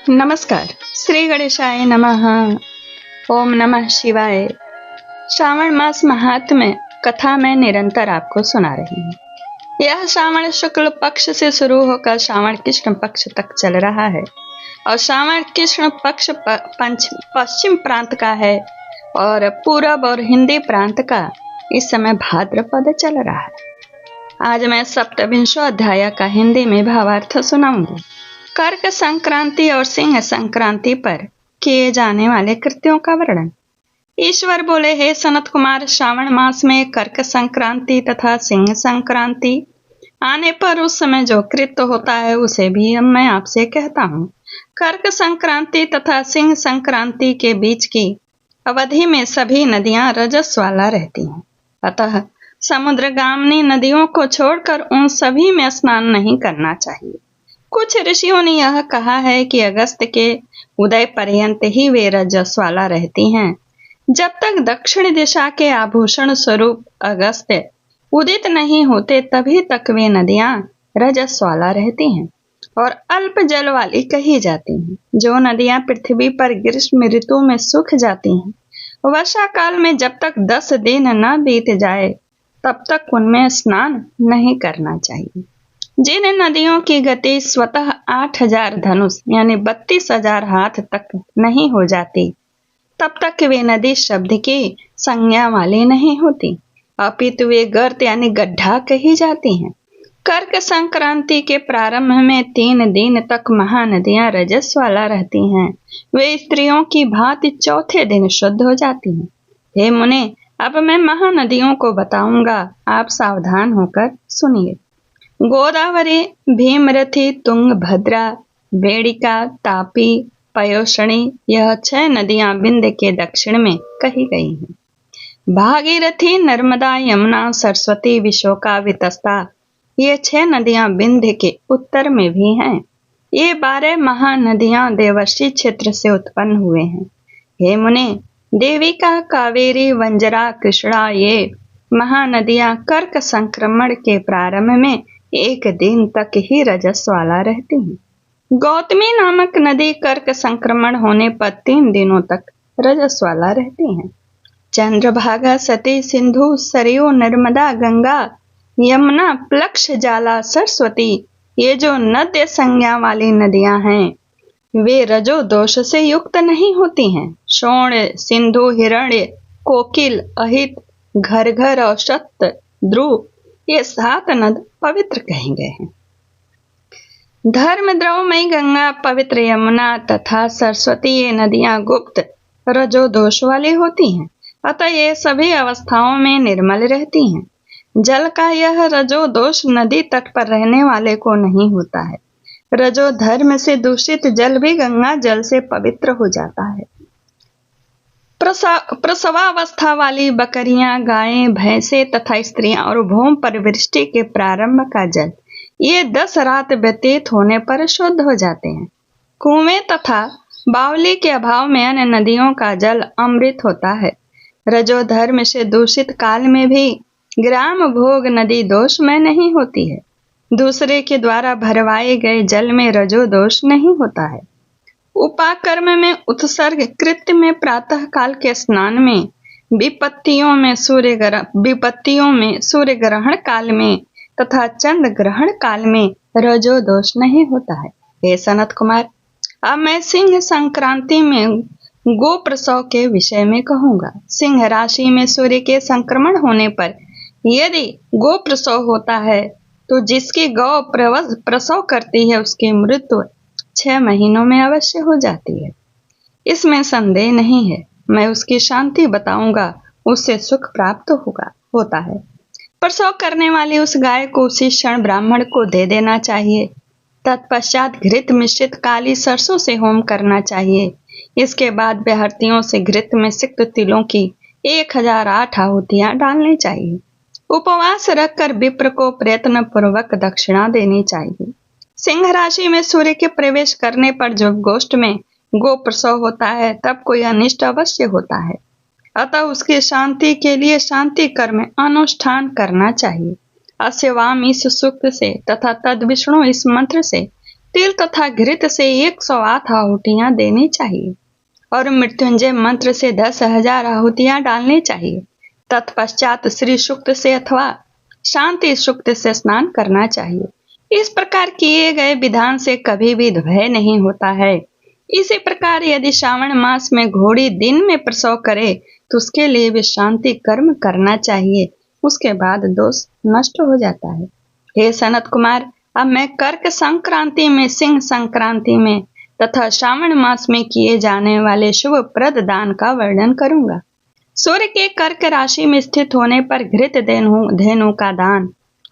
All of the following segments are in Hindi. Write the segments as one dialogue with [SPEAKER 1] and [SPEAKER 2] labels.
[SPEAKER 1] नमस्कार। श्री गणेशाय नमः। ओम नमः शिवाय। श्रावण मास महात्म्य कथा में निरंतर आपको सुना रही हूँ। यह श्रावण शुक्ल पक्ष से शुरू होकर श्रावण कृष्ण पक्ष तक चल रहा है और श्रावण कृष्ण पक्ष पश्चिम प्रांत का है और पूरब और हिंदी प्रांत का इस समय भाद्रपद चल रहा है। आज मैं सप्तविंशो अध्याय का हिंदी में भावार्थ सुनाऊंगी। कर्क संक्रांति और सिंह संक्रांति पर किए जाने वाले कृत्यों का वर्णन। ईश्वर बोले, हे सनत कुमार, श्रावण मास में कर्क संक्रांति तथा सिंह संक्रांति आने पर उस समय जो कृत्य होता है उसे भी अब मैं आपसे कहता हूँ। कर्क संक्रांति तथा सिंह संक्रांति के बीच की अवधि में सभी नदियां रजस्वाला रहती हैं, अतः समुद्रगामिनी नदियों को छोड़कर उन सभी में स्नान नहीं करना चाहिए। कुछ ऋषियों ने यह कहा है कि अगस्त के उदय पर्यंत ही वे रजस्वाला रहती हैं। जब तक दक्षिण दिशा के आभूषण स्वरूप अगस्त उदित नहीं होते तभी तक वे नदियां रजस्वाला रहती हैं और अल्प जल वाली कही जाती हैं। जो नदियां पृथ्वी पर ग्रीष्म ऋतु में सूख जाती हैं, वर्षा काल में जब तक 10 दिन न बीत जाए तब तक उनमें स्नान नहीं करना चाहिए। जिन नदियों की गति स्वतः 8000 धनुष यानी 32,000 हाथ तक नहीं हो जाती, तब तक वे नदी शब्द की संज्ञा वाली नहीं होती, अपितु वे गर्त यानी गड्ढा कही जाती हैं। कर्क संक्रांति के प्रारंभ में 3 दिन तक महानदियां रजस्वाला रहती हैं। वे स्त्रियों की भांति चौथे दिन शुद्ध हो जाती हैं। हे मुने, अब मैं महानदियों को बताऊंगा, आप सावधान होकर सुनिए। गोदावरी, भीमरथी, तुंगभद्रा, बेड़िका, तापी, पयोषणी, यह 6 नदियां विंध्य के दक्षिण में कही गई हैं। भागीरथी, नर्मदा, यमुना, सरस्वती, विशोका, वितस्ता, ये 6 नदियां विंध्य के उत्तर में भी हैं। ये 12 महानदियां देवर्षि क्षेत्र से उत्पन्न हुए हैं। हे मुने, देविका, कावेरी, वंजरा, कृष्णा, ये महानदियां कर्क संक्रमण के प्रारंभ में 1 दिन तक ही रजस्वाला रहती हैं। गौतमी नामक नदी कर्क संक्रमण होने पर 3 दिनों तक रजस्वाला रहती हैं। चंद्रभागा, सती, सिंधु, सरयू, नर्मदा, गंगा, यमुना, प्लक्ष, जाला, सरस्वती, ये जो नद्य संज्ञा वाली नदियां हैं वे रजो दोष से युक्त नहीं होती हैं। शोण, सिंधु, हिरण्य, कोकिल, अहित, घरघर और शक्त, ध्रुव, ये 7 नद पवित्र कहे गए हैं। धर्मद्रवमयी गंगा, पवित्र यमुना तथा सरस्वती, ये नदियां गुप्त रजो दोष वाली होती हैं, अतः ये सभी अवस्थाओं में निर्मल रहती हैं। जल का यह रजो दोष नदी तट पर रहने वाले को नहीं होता है। रजो धर्म से दूषित जल भी गंगा जल से पवित्र हो जाता है। प्रसवावस्था वाली बकरियां, गायें, भैंसे तथा स्त्रियां और भूमि पर वृष्टि के प्रारंभ का जल, ये 10 रात व्यतीत होने पर शुद्ध हो जाते हैं। कुएं तथा बावली के अभाव में अन्य नदियों का जल अमृत होता है। रजो धर्म से दूषित काल में भी ग्राम भोग नदी दोष में नहीं होती है। दूसरे के द्वारा भरवाए गए जल में रजो दोष नहीं होता है। उपाकर्म में, उत्सर्ग कृत्य में, प्रातः काल के स्नान में, विपत्तियों में, सूर्य ग्रहण काल में तथा चंद्र ग्रहण काल में रजो दोष नहीं होता है। हे सनत कुमार, अब मैं सिंह संक्रांति में गो प्रसव के विषय में कहूंगा। सिंह राशि में सूर्य के संक्रमण होने पर यदि गो प्रसव होता है तो जिसकी गौ प्रसव करती है उसकी मृत्यु 6 महीनों में अवश्य हो जाती है, इसमें संदेह नहीं है। मैं उसकी शांति बताऊंगा, उससे सुख प्राप्त होता है। प्रसव करने वाली उस गाय को उसी क्षण ब्राह्मण को दे देना चाहिए। तत्पश्चात घृत मिश्रित काली सरसों से होम करना चाहिए। इसके बाद बेहर्तियों से घृत में सिक्त तिलों की 1008 आहुतियां डालनी चाहिए। उपवास रखकर विप्र को प्रयत्न पूर्वक दक्षिणा देनी चाहिए। सिंह राशि में सूर्य के प्रवेश करने पर जो गोष्ठ में गो प्रसव होता है तब कोई अनिष्ट अवश्य होता है, अतः उसकी शांति के लिए शांति कर्म अनुष्ठान करना चाहिए। अस्यवाम इस सूक्त से तथा तद विष्णु इस मंत्र से तिल तथा घृत से 108 आहुतियां देनी चाहिए और मृत्युंजय मंत्र से 10,000 आहुतियां डालनी चाहिए। तत्पश्चात श्री सूक्त से अथवा शांति सूक्त से स्नान करना चाहिए। इस प्रकार किए गए विधान से कभी भी भय नहीं होता है। इसी प्रकार यदि श्रावण मास में घोड़ी दिन में प्रसव करे तो उसके लिए भी शांति कर्म करना चाहिए, उसके बाद दोष नष्ट हो जाता है। हे सनत कुमार, अब मैं कर्क संक्रांति में, सिंह संक्रांति में तथा श्रावण मास में किए जाने वाले शुभ प्रद दान का वर्णन करूंगा। सूर्य के कर्क राशि में स्थित होने पर घृत धेनु का दान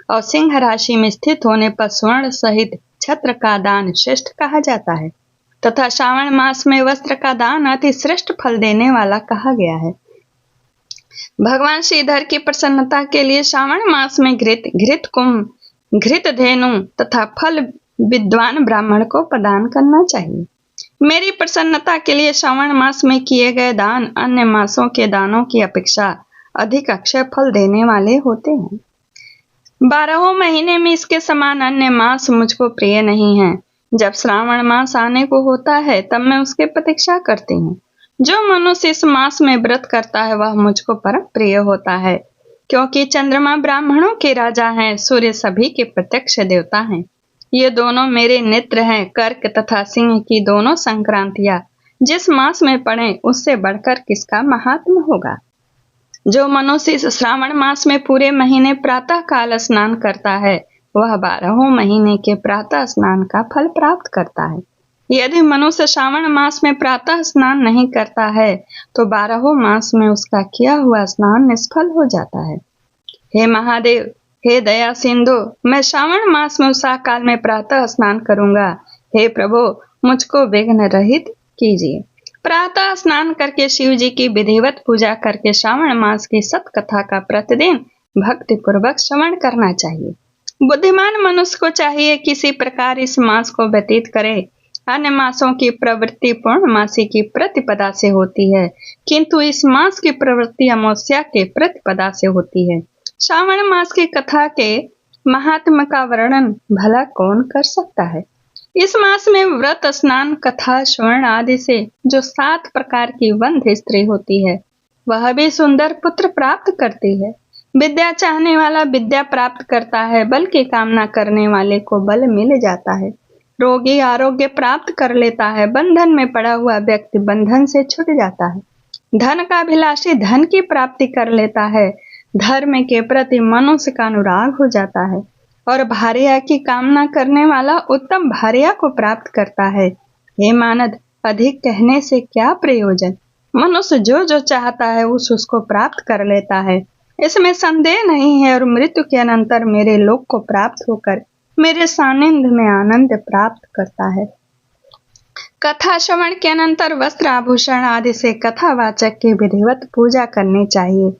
[SPEAKER 1] और सिंह राशि में स्थित होने पर स्वर्ण सहित छत्र का दान श्रेष्ठ कहा जाता है तथा श्रावण मास में वस्त्र का दान अति श्रेष्ठ फल देने वाला कहा गया है। भगवान श्रीधर की प्रसन्नता के लिए श्रावण मास में घृत कुंभ, घृत धेनु तथा फल विद्वान ब्राह्मण को प्रदान करना चाहिए। मेरी प्रसन्नता के लिए श्रावण मास में किए गए दान अन्य मासों के दानों की अपेक्षा अधिक अक्षय फल देने वाले होते हैं। 12 महीने में इसके समान अन्य मास मुझको प्रिय नहीं है। जब श्रावण मास आने को होता है तब मैं उसकी प्रतीक्षा करती हूँ। जो मनुष्य इस मास में व्रत करता है वह मुझको परम प्रिय होता है, क्योंकि चंद्रमा ब्राह्मणों के राजा हैं, सूर्य सभी के प्रत्यक्ष देवता हैं। ये दोनों मेरे नेत्र हैं। कर्क तथा सिंह की दोनों संक्रांतियां जिस मास में पड़े उससे बढ़कर किसका महात्म होगा। जो मनुष्य इस श्रावण मास में पूरे महीने प्रातः काल स्नान करता है वह 12 महीने के प्रातः स्नान का फल प्राप्त करता है। यदि मनुष्य श्रावण मास में प्रातः स्नान नहीं करता है तो 12 मास में उसका किया हुआ स्नान निष्फल हो जाता है। हे महादेव, हे दया सिंधु, मैं श्रावण मास में उषा काल में प्रातः स्नान करूंगा। हे प्रभु, मुझको विघ्न रहित कीजिए। प्रातः स्नान करके शिव जी की विधिवत पूजा करके श्रावण मास की सत कथा का प्रतिदिन भक्ति पूर्वक श्रवण करना चाहिए। बुद्धिमान मनुष्य को चाहिए किसी प्रकार इस मास को व्यतीत करे। अन्य मासों की प्रवृत्ति पूर्णमासी की प्रतिपदा से होती है, किंतु इस मास की प्रवृत्ति अमावस्या के प्रतिपदा से होती है। श्रावण मास की कथा के महात्म का वर्णन भला कौन कर सकता है। इस मास में व्रत, स्नान, कथा, श्रवण आदि से जो 7 प्रकार की वंध्य स्त्री होती है वह भी सुंदर पुत्र प्राप्त करती है। विद्या चाहने वाला विद्या प्राप्त करता है, बल की कामना करने वाले को बल मिल जाता है, रोगी आरोग्य प्राप्त कर लेता है, बंधन में पड़ा हुआ व्यक्ति बंधन से छूट जाता है, धन का अभिलाषी धन की प्राप्ति कर लेता है, धर्म के प्रति मनुष्य का अनुराग हो जाता है और भार्या की कामना करने वाला उत्तम भार्या को प्राप्त करता है। हे मानद, अधिक कहने से क्या प्रयोजन। मनुष्य जो जो चाहता है उसको प्राप्त कर लेता है, इसमें संदेह नहीं है और मृत्यु के अनंतर मेरे लोक को प्राप्त होकर मेरे सानिध्य में आनंद प्राप्त करता है। कथा श्रवण के अनंतर वस्त्र आभूषण आदि से कथावाचक की विधिवत पूजा करनी चाहिए।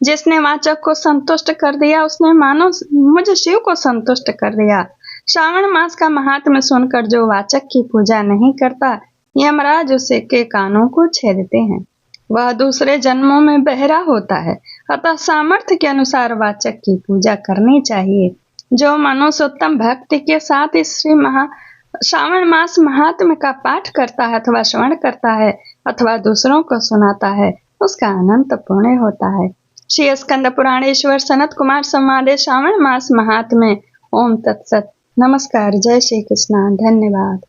[SPEAKER 1] जिसने वाचक को संतुष्ट कर दिया उसने मानो मुझ शिव को संतुष्ट कर दिया। श्रावण मास का महात्म्य सुनकर जो वाचक की पूजा नहीं करता, यमराज उसे के कानों को छेदते हैं। वह दूसरे जन्मों में बहरा होता है। अतः सामर्थ्य के अनुसार वाचक की पूजा करनी चाहिए। जो मनुष्य उत्तम भक्ति के साथ इस श्रावण मास महात्म्य का पाठ करता है अथवा श्रवण करता है अथवा दूसरों को सुनाता है उसका अनंत पुण्य होता है। श्री स्कंद पुराणेश्वर सनत कुमार संवादे श्रावण मास महात्म्य। ओम तत्सत। नमस्कार। जय श्री कृष्ण। धन्यवाद।